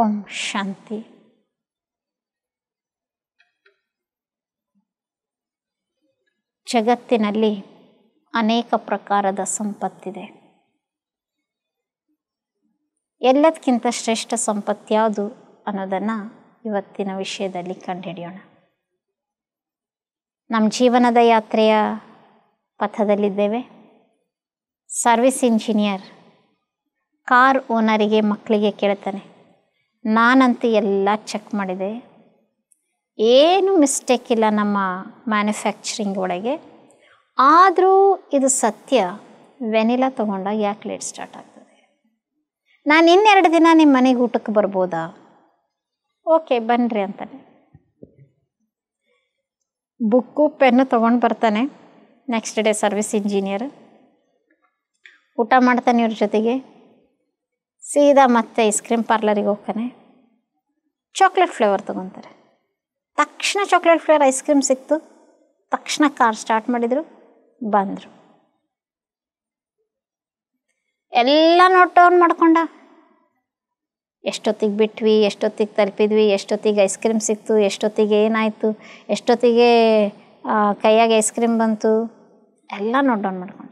ಓಂ ಶಾಂತಿ. ಜಗತ್ತಿನಲ್ಲಿ ಅನೇಕ ಪ್ರಕಾರದ ಸಂಪತ್ತಿದೆ. ಎಲ್ಲದಕ್ಕಿಂತ ಶ್ರೇಷ್ಠ ಸಂಪತ್ತು ಯಾವುದು ಅನ್ನೋದನ್ನು ಇವತ್ತಿನ ವಿಷಯದಲ್ಲಿ ಕಂಡುಹಿಡಿಯೋಣ. ನಮ್ಮ ಜೀವನದ ಯಾತ್ರೆಯ ಪಥದಲ್ಲಿದ್ದೇವೆ. ಸರ್ವಿಸ್ ಇಂಜಿನಿಯರ್ ಕಾರ್ ಓನರಿಗೆ ಮಕ್ಕಳಿಗೆ ಕೇಳ್ತಾನೆ, ನಾನಂತೂ ಎಲ್ಲ ಚೆಕ್ ಮಾಡಿದೆ, ಏನು ಮಿಸ್ಟೇಕ್ ಇಲ್ಲ ನಮ್ಮ ಮ್ಯಾನುಫ್ಯಾಕ್ಚರಿಂಗ್ ಒಳಗೆ, ಆದರೂ ಇದು ಸತ್ಯ, ವೆನಿಲಾ ತೊಗೊಂಡಾಗ ಯಾಕೆ ಲೇಟ್ ಸ್ಟಾರ್ಟ್ ಆಗ್ತದೆ? ನಾನು ಇನ್ನೆರಡು ದಿನ ನಿಮ್ಮ ಮನೆಗೆ ಊಟಕ್ಕೆ ಬರ್ಬೋದಾ? ಓಕೆ ಬನ್ನಿರಿ ಅಂತಾನೆ. ಬುಕ್ಕು ಪೆನ್ನು ತೊಗೊಂಡು ಬರ್ತಾನೆ. ನೆಕ್ಸ್ಟ್ ಡೇ ಸರ್ವಿಸ್ ಇಂಜಿನಿಯರ್ ಊಟ ಮಾಡ್ತಾನೆ ಇವ್ರ ಜೊತೆಗೆ. ಸೀದಾ ಮತ್ತೆ ಐಸ್ ಕ್ರೀಮ್ ಪಾರ್ಲರಿಗೆ ಹೋಗ್ತಾನೆ. ಚಾಕ್ಲೇಟ್ ಫ್ಲೇವರ್ ತೊಗೊತಾರೆ. ತಕ್ಷಣ ಚಾಕ್ಲೇಟ್ ಫ್ಲೇವರ್ ಐಸ್ ಕ್ರೀಮ್ ಸಿಕ್ತು. ತಕ್ಷಣ ಕಾರ್ ಸ್ಟಾರ್ಟ್ ಮಾಡಿದರು, ಬಂದರು. ಎಲ್ಲ ನೋಟ್ ಡೌನ್ ಮಾಡ್ಕೊಂಡ. ಎಷ್ಟೊತ್ತಿಗೆ ಬಿಟ್ವಿ, ಎಷ್ಟೊತ್ತಿಗೆ ತಲುಪಿದ್ವಿ, ಎಷ್ಟೊತ್ತಿಗೆ ಐಸ್ ಕ್ರೀಮ್ ಸಿಕ್ತು, ಎಷ್ಟೊತ್ತಿಗೆ ಏನಾಯಿತು, ಎಷ್ಟೊತ್ತಿಗೆ ಕೈಯಾಗೆ ಐಸ್ ಕ್ರೀಮ್ ಬಂತು, ಎಲ್ಲ ನೋಟ್ ಡೌನ್ ಮಾಡ್ಕೊಂಡ.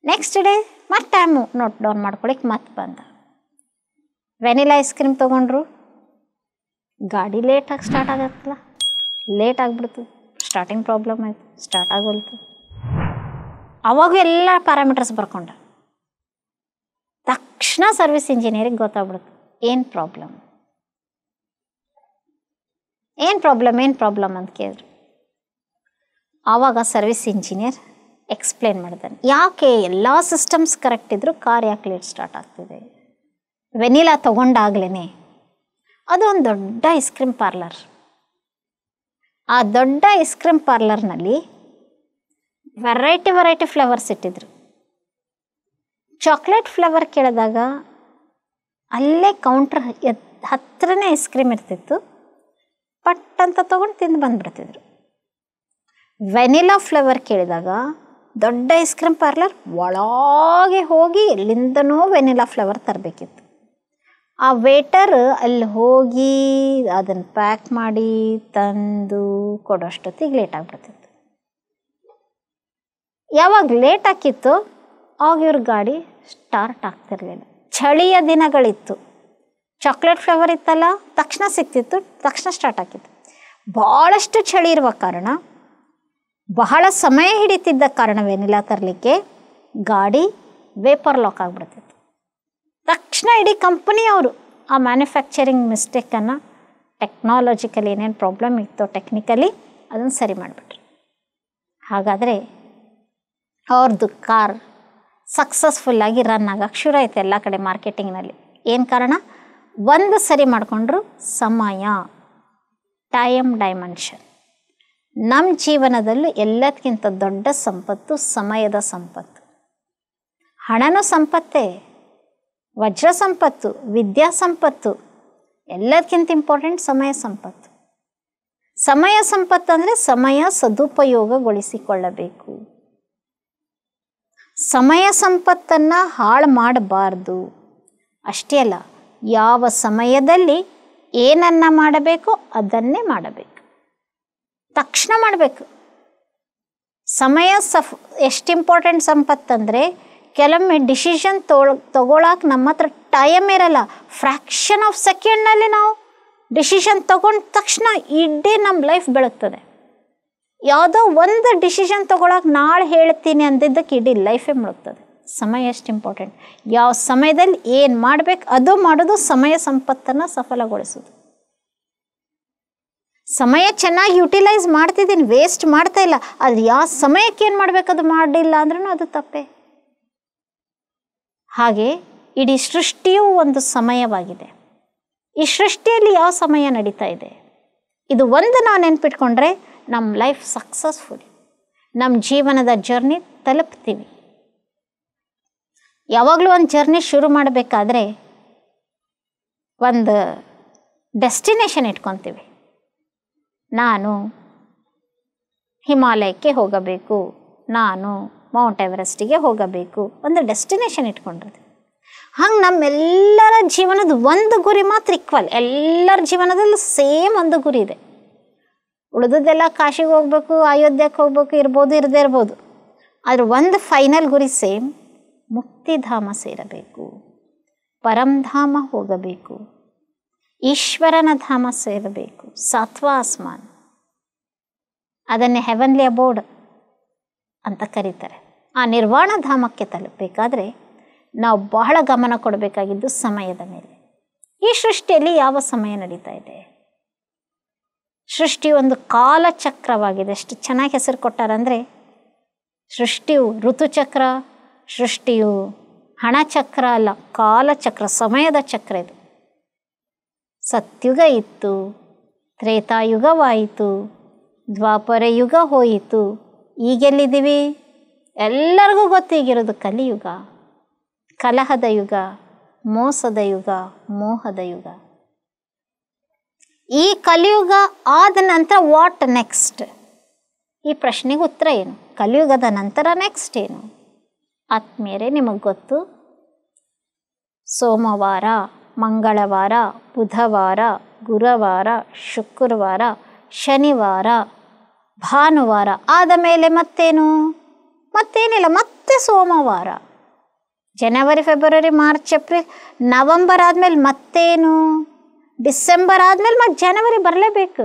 ನೆಕ್ಸ್ಟ್ ಡೇ ಮತ್ತೆ ಟೈಮು ನೋಟ್ ಡೌನ್ ಮಾಡ್ಕೊಳಿಕ್ಕೆ ಮತ್ತೆ ಬಂದ. ವೆನಿಲಾ ಐಸ್ ಕ್ರೀಮ್ ತೊಗೊಂಡ್ರು. ಗಾಡಿ ಲೇಟಾಗಿ ಸ್ಟಾರ್ಟ್ ಆಗತ್ತಲ್ಲ, ಲೇಟ್ ಆಗಿಬಿಡ್ತು. ಸ್ಟಾರ್ಟಿಂಗ್ ಪ್ರಾಬ್ಲಮ್ ಆಯಿತು, ಸ್ಟಾರ್ಟ್ ಆಗೋಲ್ತು. ಅವಾಗ ಎಲ್ಲ ಪ್ಯಾರಾಮೀಟರ್ಸ್ ಬರ್ಕೊಂಡ. ತಕ್ಷಣ ಸರ್ವಿಸ್ ಇಂಜಿನಿಯರಿಗೆ ಗೊತ್ತಾಗ್ಬಿಡ್ತು ಏನು ಪ್ರಾಬ್ಲಮ್ ಅಂತ ಕೇಳಿದ್ರು. ಆವಾಗ ಸರ್ವಿಸ್ ಇಂಜಿನಿಯರ್ ಎಕ್ಸ್ಪ್ಲೇನ್ ಮಾಡ್ತಾನೆ, ಯಾಕೆ ಎಲ್ಲ ಸಿಸ್ಟಮ್ಸ್ ಕರೆಕ್ಟ್ ಇದ್ದರೂ ಕಾರ್ ಯಾಕೆ ಲೇಟ್ ಸ್ಟಾರ್ಟ್ ಆಗ್ತಿದೆ? ವೆನಿಲಾ ತೊಗೊಂಡಾಗ್ಲೇ ಅದು ಒಂದು ದೊಡ್ಡ ಐಸ್ ಕ್ರೀಮ್ ಪಾರ್ಲರ್. ಆ ದೊಡ್ಡ ಐಸ್ ಕ್ರೀಮ್ ಪಾರ್ಲರ್ನಲ್ಲಿ ವೆರೈಟಿ ಫ್ಲೇವರ್ಸ್ ಇಟ್ಟಿದ್ರು. ಚಾಕ್ಲೇಟ್ ಫ್ಲೇವರ್ ಕೇಳಿದಾಗ ಅಲ್ಲೇ ಕೌಂಟ್ರ್ ಹತ್ರನೇ ಐಸ್ ಕ್ರೀಮ್ ಇರ್ತಿತ್ತು. ಪಟ್ ಅಂತ ತೊಗೊಂಡು ತಿಂದು ಬಂದುಬಿಡ್ತಿದ್ರು. ವೆನಿಲಾ ಫ್ಲೇವರ್ ಕೇಳಿದಾಗ ದೊಡ್ಡ ಐಸ್ ಕ್ರೀಮ್ ಪಾರ್ಲರ್ ಒಳಗೆ ಹೋಗಿ ಎಲ್ಲಿಂದನೋ ವೆನಿಲಾ ಫ್ಲೇವರ್ ತರಬೇಕಿತ್ತು. ಆ ವೇಟರ್ ಅಲ್ಲಿ ಹೋಗಿ ಅದನ್ನು ಪ್ಯಾಕ್ ಮಾಡಿ ತಂದು ಕೊಡೋಷ್ಟೊತ್ತಿಗೆ ಲೇಟ್ ಆಗಿಬಿಡ್ತಿತ್ತು. ಯಾವಾಗ ಲೇಟ್ ಆಗಿತ್ತು ಆಗ ಇವ್ರ ಗಾಡಿ ಸ್ಟಾರ್ಟ್ ಆಗ್ತಿರ್ಲಿಲ್ಲ. ಚಳಿಯ ದಿನಗಳಿತ್ತು. ಚಾಕ್ಲೇಟ್ ಫ್ಲೇವರ್ ಇತ್ತಲ್ಲ, ತಕ್ಷಣ ಸಿಕ್ತಿತ್ತು, ತಕ್ಷಣ ಸ್ಟಾರ್ಟ್ ಆಗಿತ್ತು. ಭಾಳಷ್ಟು ಚಳಿ ಇರುವ ಕಾರಣ, ಬಹಳ ಸಮಯ ಹಿಡಿತಿದ್ದ ಕಾರಣ ವೆನಿಲಾ ತರಲಿಕ್ಕೆ ಗಾಡಿ ವೇಪರ್ ಲಾಕ್ ಆಗಿಬಿಡ್ತಿತ್ತು. ತಕ್ಷಣ ಇಡೀ ಕಂಪನಿಯವರು ಆ ಮ್ಯಾನುಫ್ಯಾಕ್ಚರಿಂಗ್ ಮಿಸ್ಟೇಕನ್ನು ಟೆಕ್ನಾಲಜಿಕಲಿ ಏನೇನು ಪ್ರಾಬ್ಲಮ್ ಇತ್ತೋ ಟೆಕ್ನಿಕಲಿ ಅದನ್ನು ಸರಿ ಮಾಡಿಬಿಟ್ರು. ಹಾಗಾದರೆ ಅವ್ರದ್ದು ಕಾರ್ ಸಕ್ಸಸ್ಫುಲ್ಲಾಗಿ ರನ್ ಆಗಕ್ಕೆ ಶುರು ಆಯಿತು ಎಲ್ಲ ಕಡೆ ಮಾರ್ಕೆಟಿಂಗ್ನಲ್ಲಿ. ಏನು ಕಾರಣ? ಒಂದು ಸರಿ ಮಾಡಿಕೊಂಡ್ರು ಸಮಯ, ಟೈಮ್ ಡೈಮೆನ್ಷನ್. ನಮ್ಮ ಜೀವನದಲ್ಲೂ ಎಲ್ಲದಕ್ಕಿಂತ ದೊಡ್ಡ ಸಂಪತ್ತು ಸಮಯದ ಸಂಪತ್ತು. ಹಣನೂ ಸಂಪತ್ತೇ, ವಜ್ರ ಸಂಪತ್ತು, ವಿದ್ಯಾ ಸಂಪತ್ತು, ಎಲ್ಲದಕ್ಕಿಂತ ಇಂಪಾರ್ಟೆಂಟ್ ಸಮಯ ಸಂಪತ್ತು. ಸಮಯ ಸಂಪತ್ತು ಅಂದರೆ ಸಮಯ ಸದುಪಯೋಗಗೊಳಿಸಿಕೊಳ್ಳಬೇಕು. ಸಮಯ ಸಂಪತ್ತನ್ನು ಹಾಳು ಮಾಡಬಾರ್ದು. ಅಷ್ಟೇ ಅಲ್ಲ, ಯಾವ ಸಮಯದಲ್ಲಿ ಏನನ್ನು ಮಾಡಬೇಕೋ ಅದನ್ನೇ ಮಾಡಬೇಕು, ತಕ್ಷಣ ಮಾಡಬೇಕು. ಸಮಯ ಎಷ್ಟು ಇಂಪಾರ್ಟೆಂಟ್ ಸಂಪತ್ತಂದರೆ, ಕೆಲವೊಮ್ಮೆ ಡಿಸಿಷನ್ ತಗೊಳಕ್ಕೆ ನಮ್ಮ ಹತ್ರ ಟೈಮ್ ಇರಲ್ಲ. ಫ್ರ್ಯಾಕ್ಷನ್ ಆಫ್ ಸೆಕೆಂಡ್ನಲ್ಲಿ ನಾವು ಡಿಸಿಷನ್ ತಗೊಂಡ ತಕ್ಷಣ ಇಡೀ ನಮ್ಮ ಲೈಫ್ ಬೆಳಗ್ತದೆ. ಯಾವುದೋ ಒಂದು ಡಿಸಿಷನ್ ತಗೊಳಕ್ಕೆ ನಾಳೆ ಹೇಳ್ತೀನಿ ಅಂದಿದ್ದಕ್ಕೆ ಇಡೀ ಲೈಫೇ ಮುಳುಗ್ತದೆ. ಸಮಯ ಎಷ್ಟು ಇಂಪಾರ್ಟೆಂಟ್. ಯಾವ ಸಮಯದಲ್ಲಿ ಏನು ಮಾಡಬೇಕು ಅದು ಮಾಡೋದು ಸಮಯ ಸಂಪತ್ತನ್ನು ಸಫಲಗೊಳಿಸೋದು. ಸಮಯ ಚೆನ್ನಾಗಿ ಯುಟಿಲೈಸ್ ಮಾಡ್ತಿದ್ದೀನಿ, ವೇಸ್ಟ್ ಮಾಡ್ತಾ ಇಲ್ಲ. ಆದರೆ ಯಾವ ಸಮಯಕ್ಕೆ ಏನು ಮಾಡಬೇಕು ಅದು ಮಾಡಿಲ್ಲ ಅಂದ್ರೂ ಅದು ತಪ್ಪೇ. ಹಾಗೆ ಇಡೀ ಸೃಷ್ಟಿಯೂ ಒಂದು ಸಮಯವಾಗಿದೆ. ಈ ಸೃಷ್ಟಿಯಲ್ಲಿ ಯಾವ ಸಮಯ ನಡೀತಾ ಇದೆ, ಇದು ಒಂದು ನಾವು ನೆನ್ಪಿಟ್ಕೊಂಡ್ರೆ ನಮ್ಮ ಲೈಫ್ ಸಕ್ಸಸ್ಫುಲ್. ನಮ್ಮ ಜೀವನದ ಜರ್ನಿ ತಲುಪ್ತೀವಿ. ಯಾವಾಗಲೂ ಒಂದು ಜರ್ನಿ ಶುರು ಮಾಡಬೇಕಾದ್ರೆ ಒಂದು ಡೆಸ್ಟಿನೇಷನ್ ಇಟ್ಕೊತೀವಿ. ನಾನು ಹಿಮಾಲಯಕ್ಕೆ ಹೋಗಬೇಕು, ನಾನು ಮೌಂಟ್ ಎವರೆಸ್ಟಿಗೆ ಹೋಗಬೇಕು, ಒಂದು ಡೆಸ್ಟಿನೇಷನ್ ಇಟ್ಕೊಂಡಿರ್ತೀವಿ. ಹಂಗೆ ನಮ್ಮೆಲ್ಲರ ಜೀವನದ ಒಂದು ಗುರಿ ಮಾತ್ರ ಈಕ್ವಲ್. ಎಲ್ಲರ ಜೀವನದಲ್ಲೂ ಸೇಮ್ ಒಂದು ಗುರಿ ಇದೆ. ಉಳಿದದ್ದೆಲ್ಲ ಕಾಶಿಗೆ ಹೋಗ್ಬೇಕು, ಅಯೋಧ್ಯಕ್ಕೆ ಹೋಗ್ಬೇಕು, ಇರ್ಬೋದು ಇರದೇ ಇರ್ಬೋದು. ಆದರೆ ಒಂದು ಫೈನಲ್ ಗುರಿ ಸೇಮ್, ಮುಕ್ತಿಧಾಮ ಸೇರಬೇಕು, ಪರಂಧಾಮ ಹೋಗಬೇಕು, ಈಶ್ವರನ ಧಾಮ ಸೇರಬೇಕು, ಸಾತ್ವ ಆಸ್ಮಾನ್. ಅದನ್ನೇ ಹೆವನ್ಲಿ ಅಬೋರ್ಡ್ ಅಂತ ಕರೀತಾರೆ. ಆ ನಿರ್ವಾಣ ಧಾಮಕ್ಕೆ ತಲುಪಬೇಕಾದ್ರೆ ನಾವು ಬಹಳ ಗಮನ ಕೊಡಬೇಕಾಗಿದ್ದು ಸಮಯದ ಮೇಲೆ. ಈ ಸೃಷ್ಟಿಯಲ್ಲಿ ಯಾವ ಸಮಯ ನಡೀತಾ ಇದೆ? ಸೃಷ್ಟಿ ಒಂದು ಕಾಲಚಕ್ರವಾಗಿದೆ. ಎಷ್ಟು ಚೆನ್ನಾಗಿ ಹೆಸರು ಕೊಟ್ಟಾರಂದರೆ, ಸೃಷ್ಟಿಯು ಋತುಚಕ್ರ, ಸೃಷ್ಟಿಯು ಹಣಚಕ್ರ ಅಲ್ಲ, ಕಾಲಚಕ್ರ, ಸಮಯದ ಚಕ್ರ ಇದು. ಸತ್ಯುಗ ಇತ್ತು, ತ್ರೇತಾಯುಗವಾಯಿತು, ದ್ವಾಪರ ಯುಗ ಹೋಯಿತು, ಈಗೆಲ್ಲಿದ್ದೀವಿ? ಎಲ್ಲರಿಗೂ ಗೊತ್ತೀಗಿರೋದು ಕಲಿಯುಗ, ಕಲಹದ ಯುಗ, ಮೋಸದ ಯುಗ, ಮೋಹದ ಯುಗ. ಈ ಕಲಿಯುಗ ಆದ ನಂತರ ವಾಟ್ ನೆಕ್ಸ್ಟ್? ಈ ಪ್ರಶ್ನೆಗೆ ಉತ್ತರ ಏನು? ಕಲಿಯುಗದ ನಂತರ ನೆಕ್ಸ್ಟ್ ಏನು? ಆತ್ಮೀಯರೇ, ನಿಮಗೆ ಗೊತ್ತು, ಸೋಮವಾರ, ಮಂಗಳವಾರ, ಬುಧವಾರ, ಗುರುವಾರ, ಶುಕ್ರವಾರ, ಶನಿವಾರ, ಭಾನುವಾರ ಆದ ಮೇಲೆ ಮತ್ತೇನು? ಮತ್ತೇನಿಲ್ಲ, ಮತ್ತೆ ಸೋಮವಾರ. ಜನವರಿ, ಫೆಬ್ರವರಿ, ಮಾರ್ಚ್, ಏಪ್ರಿಲ್, ನವಂಬರ್ ಆದಮೇಲೆ ಮತ್ತೇನು? ಡಿಸೆಂಬರ್ ಆದಮೇಲೆ ಮತ್ತೆ ಜನವರಿ ಬರಲೇಬೇಕು,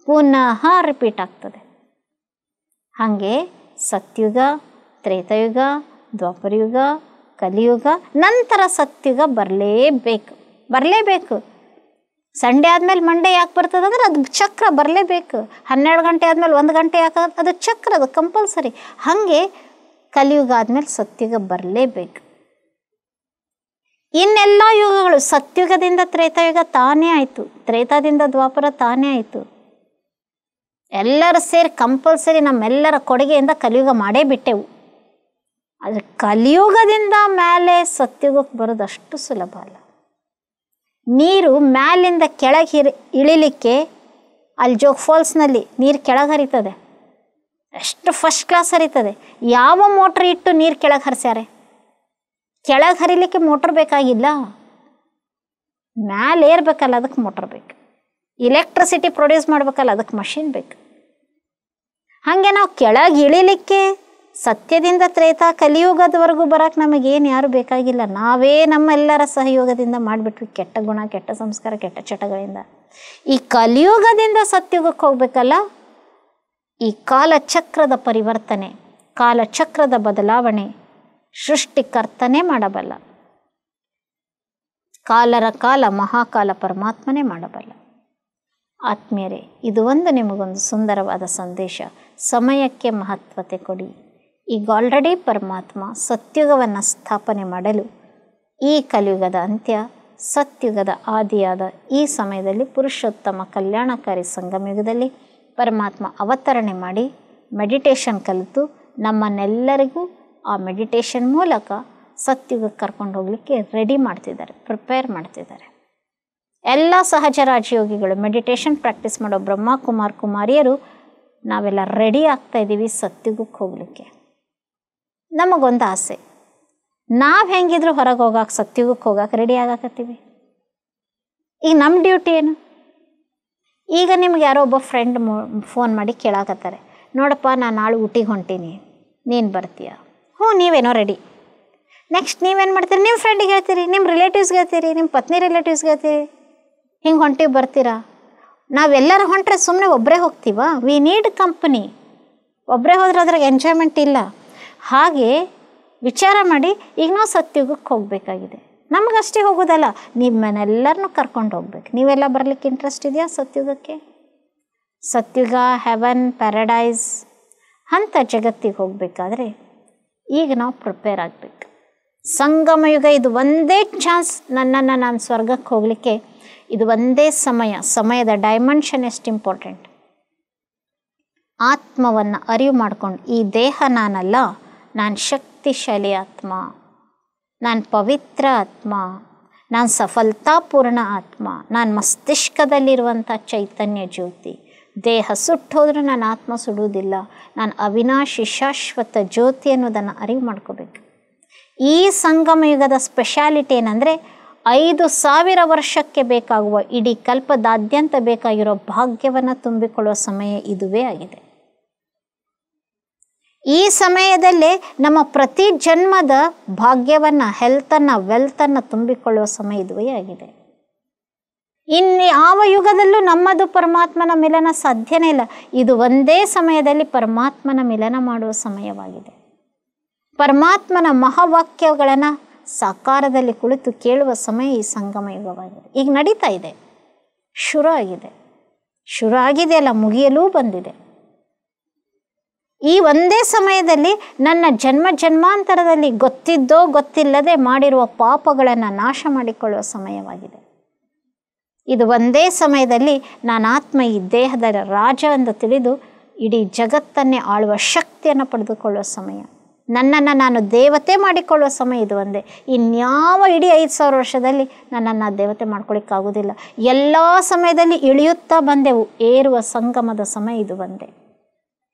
ಪುನಃ ರಿಪೀಟ್ ಆಗ್ತದೆ. ಹಾಗೆ ಸತ್ಯುಗ, ತ್ರೇತಯುಗ, ದ್ವಾಪರಯುಗ, ಕಲಿಯುಗ, ನಂತರ ಸತ್ಯುಗ ಬರಲೇಬೇಕು. ಸಂಡೇ ಆದಮೇಲೆ ಮಂಡೇ ಯಾಕೆ ಬರ್ತದೆ ಅಂದರೆ ಅದು ಚಕ್ರ ಬರಲೇಬೇಕು. 12 ಗಂಟೆ ಆದಮೇಲೆ 1 ಗಂಟೆ ಯಾಕೆ? ಅದು ಚಕ್ರ, ಅದು ಕಂಪಲ್ಸರಿ. ಹಾಗೆ ಕಲಿಯುಗ ಆದಮೇಲೆ ಸತ್ಯುಗ ಬರಲೇಬೇಕು. ಇನ್ನೆಲ್ಲ ಯುಗಗಳು, ಸತ್ಯುಗದಿಂದ ತ್ರೇತಾಯುಗ ತಾನೇ ಆಯಿತು, ತ್ರೇತಾದಿಂದ ದ್ವಾಪರ ತಾನೇ ಆಯಿತು. ಎಲ್ಲರೂ ಸೇರಿ ಕಂಪಲ್ಸರಿ ನಮ್ಮೆಲ್ಲರ ಕೊಡುಗೆಯಿಂದ ಕಲಿಯುಗ ಮಾಡೇ ಬಿಟ್ಟೆವು. ಆದರೆ ಕಲಿಯುಗದಿಂದ ಮೇಲೆ ಸತ್ಯುಗಕ್ಕೆ ಬರೋದು ಅಷ್ಟು ಸುಲಭ ಅಲ್ಲ. ನೀರು ಮ್ಯಾಲಿಂದ ಕೆಳಗೆ ಇಳಿಲಿಕ್ಕೆ ಅಲ್ಲಿ ಜೋಗ್ ಫಾಲ್ಸ್ನಲ್ಲಿ ನೀರು ಕೆಳಗೆ ಹರಿತದೆ, ಎಷ್ಟು ಫಸ್ಟ್ ಕ್ಲಾಸ್ ಹರಿತದೆ. ಯಾವ ಮೋಟ್ರ್ ಇಟ್ಟು ನೀರು ಕೆಳಗೆ ಹರಿಸ್ಯಾರೆ? ಕೆಳಗೆ ಹರಿಲಿಕ್ಕೆ ಮೋಟ್ರ್ ಬೇಕಾಗಿಲ್ಲ, ಮ್ಯಾಲೆ ಏರ್ಬೇಕಲ್ಲ, ಅದಕ್ಕೆ ಮೋಟ್ರ್ ಬೇಕು. ಇಲೆಕ್ಟ್ರಿಸಿಟಿ ಪ್ರೊಡ್ಯೂಸ್ ಮಾಡಬೇಕಲ್ಲ, ಅದಕ್ಕೆ ಮಷಿನ್ ಬೇಕು. ಹಾಗೆ ನಾವು ಕೆಳಗೆ ಇಳಿಲಿಕ್ಕೆ ಸತ್ಯದಿಂದ ತ್ರೇತಾ ಕಲಿಯುಗದವರೆಗೂ ಬರೋಕ್ಕೆ ನಮಗೇನು ಯಾರು ಬೇಕಾಗಿಲ್ಲ. ನಾವೇ ನಮ್ಮೆಲ್ಲರ ಸಹಯೋಗದಿಂದ ಮಾಡಿಬಿಟ್ವಿ, ಕೆಟ್ಟ ಗುಣ, ಕೆಟ್ಟ ಸಂಸ್ಕಾರ, ಕೆಟ್ಟ ಚಟಗಳಿಂದ. ಈ ಕಲಿಯುಗದಿಂದ ಸತ್ಯುಗಕ್ಕೆ ಹೋಗ್ಬೇಕಲ್ಲ, ಈ ಕಾಲಚಕ್ರದ ಪರಿವರ್ತನೆ, ಕಾಲಚಕ್ರದ ಬದಲಾವಣೆ ಸೃಷ್ಟಿಕರ್ತನೇ ಮಾಡಬಲ್ಲ. ಕಾಲರ ಕಾಲ ಮಹಾಕಾಲ ಪರಮಾತ್ಮನೇ ಮಾಡಬಲ್ಲ. ಆತ್ಮೀಯರೇ, ಇದು ಒಂದು ನಿಮಗೊಂದು ಸುಂದರವಾದ ಸಂದೇಶ. ಸಮಯಕ್ಕೆ ಮಹತ್ವತೆ ಕೊಡಿ. ಈಗ ಆಲ್ರೆಡಿ ಪರಮಾತ್ಮ ಸತ್ಯುಗವನ್ನು ಸ್ಥಾಪನೆ ಮಾಡಲು ಈ ಕಲಿಯುಗದ ಅಂತ್ಯ, ಸತ್ಯುಗದ ಆದಿಯಾದ ಈ ಸಮಯದಲ್ಲಿ ಪುರುಷೋತ್ತಮ ಕಲ್ಯಾಣಕಾರಿ ಸಂಗಮಯುಗದಲ್ಲಿ ಪರಮಾತ್ಮ ಅವತರಣೆ ಮಾಡಿ ಮೆಡಿಟೇಷನ್ ಕಲಿತು ನಮ್ಮನ್ನೆಲ್ಲರಿಗೂ ಆ ಮೆಡಿಟೇಷನ್ ಮೂಲಕ ಸತ್ಯುಗಕ್ಕೆ ಕರ್ಕೊಂಡು ಹೋಗಲಿಕ್ಕೆ ರೆಡಿ ಮಾಡ್ತಿದ್ದಾರೆ, ಪ್ರಿಪೇರ್ ಮಾಡ್ತಿದ್ದಾರೆ. ಎಲ್ಲ ಸಹಜ ರಾಜಯೋಗಿಗಳು, ಮೆಡಿಟೇಷನ್ ಪ್ರಾಕ್ಟೀಸ್ ಮಾಡೋ ಬ್ರಹ್ಮ ಕುಮಾರ್ ಕುಮಾರಿಯರು ನಾವೆಲ್ಲ ರೆಡಿ ಆಗ್ತಾ ಇದ್ದೀವಿ ಸತ್ಯುಗಕ್ಕೆ ಹೋಗಲಿಕ್ಕೆ. ನಮಗೊಂದು ಆಸೆ, ನಾವು ಹೆಂಗಿದ್ರು ಹೊರಗೆ ಹೋಗಕ್ಕೆ, ಸತ್ಯುಗಕ್ಕೆ ಹೋಗಕ್ಕೆ ರೆಡಿ ಆಗಾಕತ್ತೀವಿ. ಈಗ ನಮ್ಮ ಡ್ಯೂಟಿ ಏನು? ಈಗ ನಿಮ್ಗೆ ಯಾರೋ ಒಬ್ಬ ಫ್ರೆಂಡ್ ಫೋನ್ ಮಾಡಿ ಕೇಳಾಕತ್ತಾರೆ, ನೋಡಪ್ಪ ನಾನು ನಾಳೆ ಊಟಿಗೆ ಹೊಂಟೀನಿ, ನೀನು ಬರ್ತೀಯ? ಹ್ಞೂ, ನೀವೇನೋ ರೆಡಿ. ನೆಕ್ಸ್ಟ್ ನೀವೇನು ಮಾಡ್ತೀರಿ? ನಿಮ್ಮ ಫ್ರೆಂಡಿಗೆ ಹೇಳ್ತೀರಿ, ನಿಮ್ಮ ರಿಲೇಟಿವ್ಸ್ಗೆ ಹೇಳ್ತೀರಿ, ನಿಮ್ಮ ಪತ್ನಿ ರಿಲೇಟಿವ್ಸ್ಗೆ ಹೇಳ್ತೀರಿ, ಹಿಂಗೆ ಹೊಂಟಿಗೆ ಬರ್ತೀರಾ? ನಾವೆಲ್ಲರೂ ಹೊಂಟ್ರೆ ಸುಮ್ಮನೆ ಒಬ್ಬರೇ ಹೋಗ್ತೀವಾ? We need company. ಒಬ್ಬರೇ ಹೋದ್ರೆ ಅದ್ರಾಗ ಎಂಜಾಯ್ಮೆಂಟ್ ಇಲ್ಲ. ಹಾಗೆ ವಿಚಾರ ಮಾಡಿ, ಈಗ ನಾವು ಸತ್ಯುಗಕ್ಕೆ ಹೋಗಬೇಕಾಗಿದೆ. ನಮಗಷ್ಟೇ ಹೋಗೋದಲ್ಲ, ನಿಮ್ಮನ್ನೆಲ್ಲರನ್ನೂ ಕರ್ಕೊಂಡು ಹೋಗ್ಬೇಕು. ನೀವೆಲ್ಲ ಬರಲಿಕ್ಕೆ ಇಂಟ್ರೆಸ್ಟ್ ಇದೆಯಾ ಸತ್ಯುಗಕ್ಕೆ? ಸತ್ಯುಗ, ಹೆವನ್, ಪ್ಯಾರಡೈಸ್ ಅಂಥ ಜಗತ್ತಿಗೆ ಹೋಗಬೇಕಾದ್ರೆ ಈಗ ನಾವು ಪ್ರಿಪೇರ್ ಆಗಬೇಕು. ಸಂಗಮಯುಗ ಇದು ಒಂದೇ ಚಾನ್ಸ್ ನನ್ನನ್ನು ನಾನು ಸ್ವರ್ಗಕ್ಕೆ ಹೋಗಲಿಕ್ಕೆ. ಇದು ಒಂದೇ ಸಮಯದ ಡೈಮೆನ್ಷನ್ ಎಷ್ಟು ಇಂಪಾರ್ಟೆಂಟ್. ಆತ್ಮವನ್ನು ಅರಿವು ಮಾಡಿಕೊಂಡು, ಈ ದೇಹ ನಾನಲ್ಲ, ನಾನು ಶಕ್ತಿಶಾಲಿ ಆತ್ಮ, ನಾನು ಪವಿತ್ರ ಆತ್ಮ, ನಾನು ಸಫಲತಾಪೂರ್ಣ ಆತ್ಮ, ನಾನು ಮಸ್ತಿಷ್ಕದಲ್ಲಿರುವಂಥ ಚೈತನ್ಯ ಜ್ಯೋತಿ. ದೇಹ ಸುಟ್ಟೋದ್ರೂ ನನ್ನ ಆತ್ಮ ಸುಡುವುದಿಲ್ಲ, ನಾನು ಅವಿನಾಶಿ ಶಾಶ್ವತ ಜ್ಯೋತಿ ಅನ್ನೋದನ್ನು ಅರಿವು ಮಾಡ್ಕೋಬೇಕು. ಈ ಸಂಗಮ ಯುಗದ ಸ್ಪೆಷಾಲಿಟಿ ಏನಂದರೆ 5000 ವರ್ಷಕ್ಕೆ ಬೇಕಾಗುವ ಇಡೀ ಕಲ್ಪದಾದ್ಯಂತ ಬೇಕಾಗಿರೋ ಭಾಗ್ಯವನ್ನು ತುಂಬಿಕೊಳ್ಳುವ ಸಮಯ ಇದುವೇ ಆಗಿದೆ. ಈ ಸಮಯದಲ್ಲೇ ನಮ್ಮ ಪ್ರತಿ ಜನ್ಮದ ಭಾಗ್ಯವನ್ನು, ಹೆಲ್ತನ್ನು, ವೆಲ್ತನ್ನು ತುಂಬಿಕೊಳ್ಳುವ ಸಮಯ ಇದುವೇ ಆಗಿದೆ. ಯಾವ ಯುಗದಲ್ಲೂ ನಮ್ಮದು ಪರಮಾತ್ಮನ ಮಿಲನ ಸಾಧ್ಯನೇ ಇಲ್ಲ. ಇದು ಒಂದೇ ಸಮಯದಲ್ಲಿ ಪರಮಾತ್ಮನ ಮಿಲನ ಮಾಡುವ ಸಮಯವಾಗಿದೆ. ಪರಮಾತ್ಮನ ಮಹಾವಾಕ್ಯಗಳನ್ನು ಸಾಕಾರದಲ್ಲಿ ಕುಳಿತು ಕೇಳುವ ಸಮಯ ಈ ಸಂಗಮ ಯುಗವಾಗಿದೆ. ಈಗ ನಡೀತಾ ಇದೆ, ಶುರು ಆಗಿದೆ ಅಲ್ಲ, ಮುಗಿಯಲೂ ಬಂದಿದೆ. ಈ ಒಂದೇ ಸಮಯದಲ್ಲಿ ನನ್ನ ಜನ್ಮಾಂತರದಲ್ಲಿ ಗೊತ್ತಿದ್ದೋ ಗೊತ್ತಿಲ್ಲದೆ ಮಾಡಿರುವ ಪಾಪಗಳನ್ನು ನಾಶ ಮಾಡಿಕೊಳ್ಳುವ ಸಮಯವಾಗಿದೆ. ಇದು ಒಂದೇ ಸಮಯದಲ್ಲಿ ನಾನು ಆತ್ಮ ಈ ದೇಹದ ರಾಜ ಎಂದು ತಿಳಿದು ಇಡೀ ಜಗತ್ತನ್ನೇ ಆಳುವ ಶಕ್ತಿಯನ್ನು ಪಡೆದುಕೊಳ್ಳುವ ಸಮಯ, ನನ್ನನ್ನು ನಾನು ದೇವತೆ ಮಾಡಿಕೊಳ್ಳುವ ಸಮಯ ಇದು ಒಂದೇ. ಇನ್ಯಾವ ಇಡೀ 5000 ವರ್ಷದಲ್ಲಿ ನನ್ನನ್ನು ದೇವತೆ ಮಾಡ್ಕೊಳ್ಳಿಕ್ಕಾಗೋದಿಲ್ಲ. ಎಲ್ಲ ಸಮಯದಲ್ಲಿ ಇಳಿಯುತ್ತಾ ಬಂದೆವು, ಏರುವ ಸಂಗಮದ ಸಮಯ ಇದು ಒಂದೇ.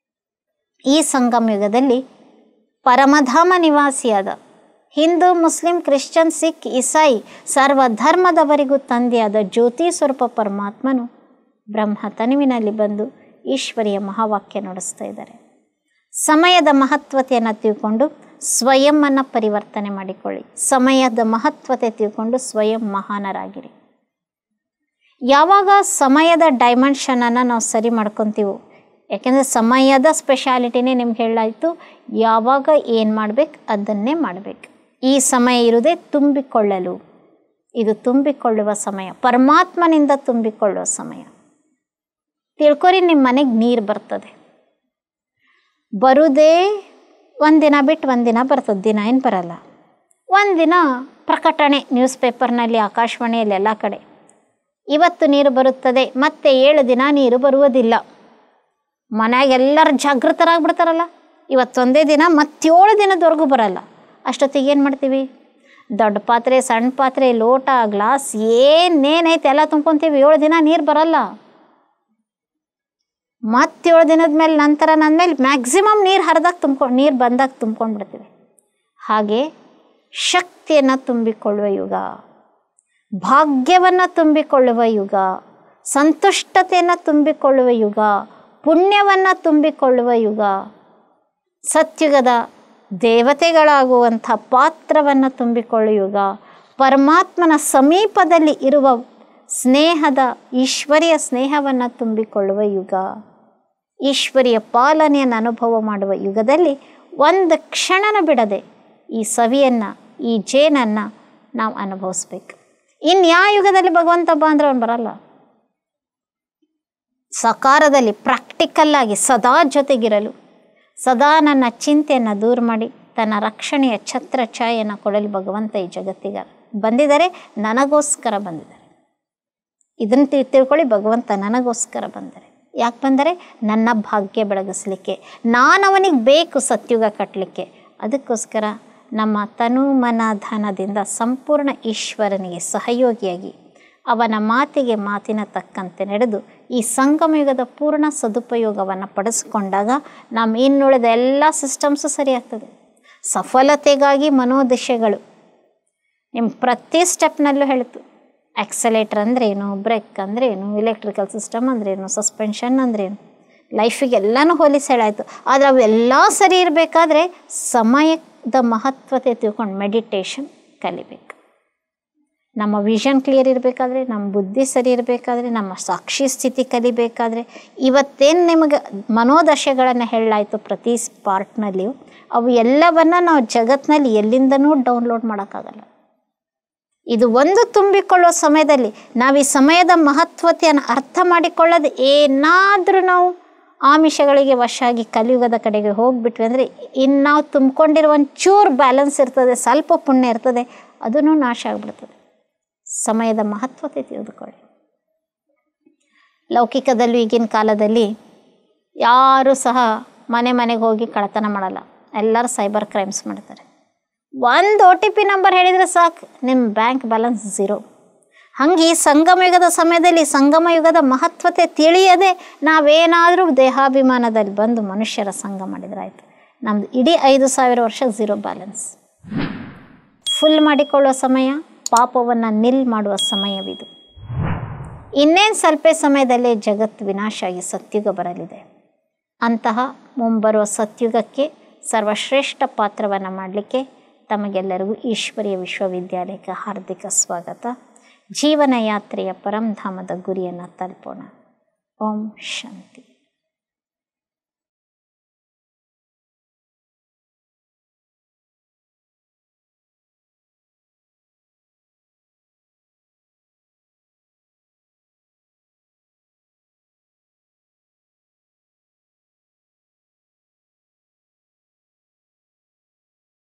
ಈ ಸಂಗಮ ಯುಗದಲ್ಲಿ ಪರಮಧಾಮ ನಿವಾಸಿಯಾದ ಹಿಂದೂ, ಮುಸ್ಲಿಂ, ಕ್ರಿಶ್ಚಿಯನ್, ಸಿಖ್, ಇಸಾಯಿ ಸರ್ವಧರ್ಮದವರಿಗೂ ತಂದೆಯಾದ ಜ್ಯೋತಿ ಸ್ವರೂಪ ಪರಮಾತ್ಮನು ಬ್ರಹ್ಮ ತನುವಿನಲ್ಲಿ ಬಂದು ಈಶ್ವರಿಯ ಮಹಾವಾಕ್ಯ ನುಡಿಸ್ತಾ ಇದ್ದಾರೆ. ಸಮಯದ ಮಹತ್ವತೆಯನ್ನು ತಿಳ್ಕೊಂಡು ಸ್ವಯಂವನ್ನು ಪರಿವರ್ತನೆ ಮಾಡಿಕೊಳ್ಳಿ. ಸಮಯದ ಮಹತ್ವತೆ ತಿಳ್ಕೊಂಡು ಸ್ವಯಂ ಮಹಾನರಾಗಿರಿ. ಯಾವಾಗ ಸಮಯದ ಡೈಮೆನ್ಷನನ್ನು ನಾವು ಸರಿ ಮಾಡ್ಕೊತೀವೋ, ಯಾಕೆಂದರೆ ಸಮಯದ ಸ್ಪೆಷಾಲಿಟಿನೇ ನಿಮ್ಗೆ ಹೇಳಾಯಿತು, ಯಾವಾಗ ಏನು ಮಾಡಬೇಕು ಅದನ್ನೇ ಮಾಡಬೇಕು. ಈ ಸಮಯ ಇರುವುದೇ ತುಂಬಿಕೊಳ್ಳಲು. ಇದು ತುಂಬಿಕೊಳ್ಳುವ ಸಮಯ, ಪರಮಾತ್ಮನಿಂದ ತುಂಬಿಕೊಳ್ಳುವ ಸಮಯ. ತಿಳ್ಕೊರಿ, ನಿಮ್ಮ ಮನೆಗೆ ನೀರು ಬರ್ತದೆ, ಬರುವುದೇ ಒಂದಿನ ಬಿಟ್ಟು ಒಂದಿನ ಬರ್ತದೆ, ದಿನ ಏನು ಬರಲ್ಲ. ಒಂದಿನ ಪ್ರಕಟಣೆ ನ್ಯೂಸ್ ಪೇಪರ್ನಲ್ಲಿ, ಆಕಾಶವಾಣಿಯಲ್ಲಿ, ಎಲ್ಲ ಕಡೆ ಇವತ್ತು ನೀರು ಬರುತ್ತದೆ, ಮತ್ತೆ 7 ದಿನ ನೀರು ಬರುವುದಿಲ್ಲ. ಮನೆಯಾಗ ಎಲ್ಲರೂ ಜಾಗೃತರಾಗ್ಬಿಡ್ತಾರಲ್ಲ, ಇವತ್ತೊಂದೇ ದಿನ ಮತ್ತೆ 7 ದಿನದವರೆಗೂ ಬರಲ್ಲ. ಅಷ್ಟೊತ್ತಿಗೆ ಏನು ಮಾಡ್ತೀವಿ? ದೊಡ್ಡ ಪಾತ್ರೆ, ಸಣ್ಣ ಪಾತ್ರೆ, ಲೋಟ, ಗ್ಲಾಸ್ ಏನೇನೈತೆ ಎಲ್ಲ ತುಂಬ್ಕೊತೀವಿ. 7 ದಿನ ನೀರು ಬರಲ್ಲ. ಮತ್ತೆ 7 ದಿನದ ಮೇಲೆ ನಂತರ ನಂದ್ಮೇಲೆ ಮ್ಯಾಕ್ಸಿಮಮ್ ನೀರು ಬಂದಾಗ ತುಂಬ್ಕೊಂಡ್ಬಿಡ್ತೀವಿ. ಹಾಗೆ ಶಕ್ತಿಯನ್ನು ತುಂಬಿಕೊಳ್ಳುವ ಯುಗ, ಭಾಗ್ಯವನ್ನು ತುಂಬಿಕೊಳ್ಳುವ ಯುಗ, ಸಂತುಷ್ಟತೆಯನ್ನು ತುಂಬಿಕೊಳ್ಳುವ ಯುಗ, ಪುಣ್ಯವನ್ನು ತುಂಬಿಕೊಳ್ಳುವ ಯುಗ, ಸತ್ಯುಗದ ದೇವತೆಗಳಾಗುವಂಥ ಪಾತ್ರವನ್ನು ತುಂಬಿಕೊಳ್ಳುವ ಯುಗ, ಪರಮಾತ್ಮನ ಸಮೀಪದಲ್ಲಿ ಇರುವ ಸ್ನೇಹದ ಈಶ್ವರಿಯ ಸ್ನೇಹವನ್ನು ತುಂಬಿಕೊಳ್ಳುವ ಯುಗ, ಈಶ್ವರಿಯ ಪಾಲನೆಯನ್ನು ಅನುಭವ ಮಾಡುವ ಯುಗದಲ್ಲಿ ಒಂದು ಕ್ಷಣನ ಬಿಡದೆ ಈ ಸವಿಯನ್ನು, ಈ ಜೇನನ್ನು ನಾವು ಅನುಭವಿಸ್ಬೇಕು. ಇನ್ಯಾವ ಯುಗದಲ್ಲಿ ಭಗವಂತ ಬಾ ಅಂದ್ರೆ ಅವನು ಬರಲ್ಲ. ಸಕಾರದಲ್ಲಿ ಪ್ರಾಕ್ಟಿಕಲ್ಲಾಗಿ ಸದಾ ಜೊತೆಗಿರಲು, ಸದಾ ನನ್ನ ಚಿಂತೆಯನ್ನು ದೂರ ಮಾಡಿ ತನ್ನ ರಕ್ಷಣೆಯ ಛತ್ರ ಛಾಯೆಯನ್ನು ಕೊಡಲು ಭಗವಂತ ಈ ಜಗತ್ತಿಗೆ ಬಂದಿದ್ದಾರೆ. ನನಗೋಸ್ಕರ ಬಂದಿದ್ದಾರೆ. ಇದನ್ನು ತಿಳ್ಕೊಳ್ಳಿ, ಭಗವಂತ ನನಗೋಸ್ಕರ ಬಂದರೆ. ಯಾಕೆ ಬಂದರೆ? ನನ್ನ ಭಾಗ್ಯ ಬೆಳಗಿಸ್ಲಿಕ್ಕೆ, ನಾನು ಅವನಿಗೆ ಬೇಕು ಸತ್ಯುಗ ಕಟ್ಟಲಿಕ್ಕೆ. ಅದಕ್ಕೋಸ್ಕರ ನಮ್ಮ ತನು ಮನ ಧನದಿಂದ ಸಂಪೂರ್ಣ ಈಶ್ವರನಿಗೆ ಸಹಯೋಗಿಯಾಗಿ ಅವನ ಮಾತಿನ ತಕ್ಕಂತೆ ನಡೆದು ಈ ಸಂಗಮಯುಗದ ಪೂರ್ಣ ಸದುಪಯೋಗವನ್ನು ಪಡಿಸ್ಕೊಂಡಾಗ ನಮ್ಮ ಇನ್ನುಳಿದ ಎಲ್ಲ ಸಿಸ್ಟಮ್ಸು ಸರಿಯಾಗ್ತದೆ. ಸಫಲತೆಗಾಗಿ ಮನೋದಿಶೆಗಳು ನಿಮ್ಮ ಪ್ರತಿ ಸ್ಟೆಪ್ನಲ್ಲೂ ಹೇಳಿತು. ಆಕ್ಸಲೇಟರ್ ಅಂದ್ರೇನು, ಬ್ರೇಕ್ ಅಂದ್ರೇನು, ಎಲೆಕ್ಟ್ರಿಕಲ್ ಸಿಸ್ಟಮ್ ಅಂದ್ರೇನು, ಸಸ್ಪೆನ್ಷನ್ ಅಂದ್ರೇನು, ಲೈಫಿಗೆಲ್ಲನೂ ಹೋಲಿಸಿ ಹೇಳಾಯಿತು. ಆದರೆ ಅವೆಲ್ಲ ಸರಿ ಇರಬೇಕಾದ್ರೆ ಸಮಯದ ಮಹತ್ವತೆ ತಿಳ್ಕೊಂಡು ಮೆಡಿಟೇಷನ್ ಕಲಿಬೇಕು. ನಮ್ಮ ವಿಷನ್ ಕ್ಲಿಯರ್ ಇರಬೇಕಾದ್ರೆ, ನಮ್ಮ ಬುದ್ಧಿ ಸರಿ ಇರಬೇಕಾದ್ರೆ, ನಮ್ಮ ಸಾಕ್ಷಿ ಸ್ಥಿತಿ ಕಲಿಬೇಕಾದ್ರೆ, ಇವತ್ತೇನು ನಿಮಗೆ ಮನೋದಶೆಗಳನ್ನು ಹೇಳಾಯಿತು ಪ್ರತಿ ಪಾರ್ಟ್ನಲ್ಲಿಯೂ, ಅವು ಎಲ್ಲವನ್ನು ನಾವು ಜಗತ್ತಿನಲ್ಲಿ ಎಲ್ಲಿಂದನೂ ಡೌನ್ಲೋಡ್ ಮಾಡೋಕ್ಕಾಗಲ್ಲ. ಇದು ಒಂದು ತುಂಬಿಕೊಳ್ಳುವ ಸಮಯದಲ್ಲಿ ನಾವು ಈ ಸಮಯದ ಮಹತ್ವತೆಯನ್ನು ಅರ್ಥ ಮಾಡಿಕೊಳ್ಳೋದು ಏನಾದರೂ ನಾವು ಆಮಿಷಗಳಿಗೆ ವಶ ಆಗಿ ಕಲಿಯುಗದ ಕಡೆಗೆ ಹೋಗಿಬಿಟ್ವಿ ಅಂದರೆ ಇನ್ನು ನಾವು ತುಂಬಿಕೊಂಡಿರುವ ಒಂಚೂರು ಬ್ಯಾಲೆನ್ಸ್ ಇರ್ತದೆ, ಸ್ವಲ್ಪ ಪುಣ್ಯ ಇರ್ತದೆ, ಅದೂ ನಾಶ ಆಗಿಬಿಡ್ತದೆ. ಸಮಯದ ಮಹತ್ವತೆ ತಿಳಿದುಕೊಳ್ಳಿ. ಲೌಕಿಕದಲ್ಲೂ ಈಗಿನ ಕಾಲದಲ್ಲಿ ಯಾರೂ ಸಹ ಮನೆಗೆ ಹೋಗಿ ಕಳ್ಳತನ ಮಾಡಲ್ಲ, ಎಲ್ಲರೂ ಸೈಬರ್ ಕ್ರೈಮ್ಸ್ ಮಾಡ್ತಾರೆ. ಒಂದು OTP ನಂಬರ್ ಹೇಳಿದರೆ ಸಾಕು, ನಿಮ್ಮ ಬ್ಯಾಂಕ್ ಬ್ಯಾಲೆನ್ಸ್ 0. ಹಾಗೆ ಈ ಸಂಗಮಯುಗದ ಸಮಯದಲ್ಲಿ ಸಂಗಮಯುಗದ ಮಹತ್ವತೆ ತಿಳಿಯದೆ ನಾವೇನಾದರೂ ದೇಹಾಭಿಮಾನದಲ್ಲಿ ಬಂದು ಮನುಷ್ಯರ ಸಂಘ ಮಾಡಿದ್ರೆ ಆಯಿತು, ನಮ್ಮದು ಇಡೀ 5000 ವರ್ಷ 0 ಬ್ಯಾಲೆನ್ಸ್. ಫುಲ್ ಮಾಡಿಕೊಳ್ಳುವ ಸಮಯ, ಪಾಪವನ್ನು ನಿಲ್ ಮಾಡುವ ಸಮಯವಿದು. ಇನ್ನೇನು ಸ್ವಲ್ಪ ಸಮಯದಲ್ಲೇ ಜಗತ್ತು ವಿನಾಶ ಆಗಿ ಸತ್ಯುಗ ಬರಲಿದೆ. ಅಂತಹ ಮುಂಬರುವ ಸತ್ಯುಗಕ್ಕೆ ಸರ್ವಶ್ರೇಷ್ಠ ಪಾತ್ರವನ್ನು ಮಾಡಲಿಕ್ಕೆ ತಮಗೆಲ್ಲರಿಗೂ ಈಶ್ವರೀಯ ವಿಶ್ವವಿದ್ಯಾಲಯಕ್ಕೆ ಹಾರ್ದಿಕ ಸ್ವಾಗತ. ಜೀವನ ಯಾತ್ರೆಯ ಪರಂಧಾಮದ ಗುರಿಯನ್ನು ತಲುಪೋಣ. ಓಂ ಶಾಂತಿ.